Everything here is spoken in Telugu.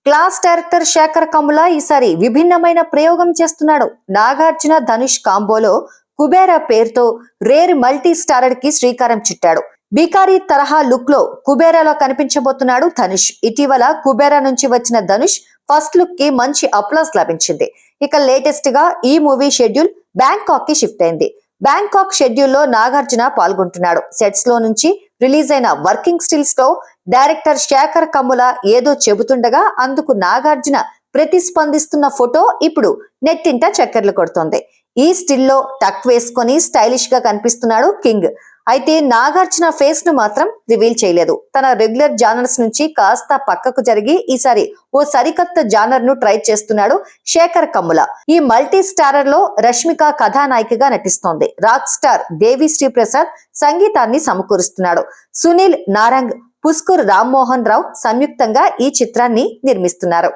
క్లాస్ డైరెక్టర్ శేఖర్ కమ్ముల ఈసారి విభిన్నమైన ప్రయోగం చేస్తున్నాడు. నాగార్జున ధనుష్ కాంబోలో కుబేరా పేరుతో రేర్ మల్టీ స్టారర్ కి శ్రీకారం చుట్టాడు. బికారీ తరహా లుక్ లో కుబేరాలో కనిపించబోతున్నాడు ధనుష్. ఇటీవల కుబేరా నుంచి వచ్చిన ధనుష్ ఫస్ట్ లుక్ కి మంచి అప్లాస్ లభించింది. ఇక లేటెస్ట్ గా ఈ మూవీ షెడ్యూల్ బ్యాంకాక్ కి షిఫ్ట్ అయింది. బ్యాంకాక్ షెడ్యూల్లో నాగార్జున పాల్గొంటున్నాడు. సెట్స్ లో నుంచి రిలీజ్ అయిన వర్కింగ్ స్టిల్స్ తో డైరెక్టర్ శేఖర్ కమ్ముల ఏదో చెబుతుండగా అందుకు నాగార్జున ప్రతిస్పందిస్తున్న ఫోటో ఇప్పుడు నెట్టింట చక్కర్లు కొడుతోంది. ఈ స్టిల్లో టక్ వేసుకొని స్టైలిష్ గా కనిపిస్తున్నాడు కింగ్. అయితే నాగార్జున ఫేస్ ను మాత్రం రివీల్ చేయలేదు. తన రెగ్యులర్ జానర్స్ నుంచి కాస్త పక్కకు జరిగి ఈసారి ఓ సరికొత్త జానర్ ను ట్రై చేస్తున్నాడు శేఖర్ కమ్ముల. ఈ మల్టీ స్టారర్ లో రష్మిక కథానాయికగా నటిస్తోంది. రాక్ స్టార్ దేవి శ్రీ ప్రసాద్ సంగీతాన్ని సమకూరుస్తున్నాడు. సునీల్ నారంగ్, పుస్కూర్ రామ్మోహన్ రావు సంయుక్తంగా ఈ చిత్రాన్ని నిర్మిస్తున్నారు.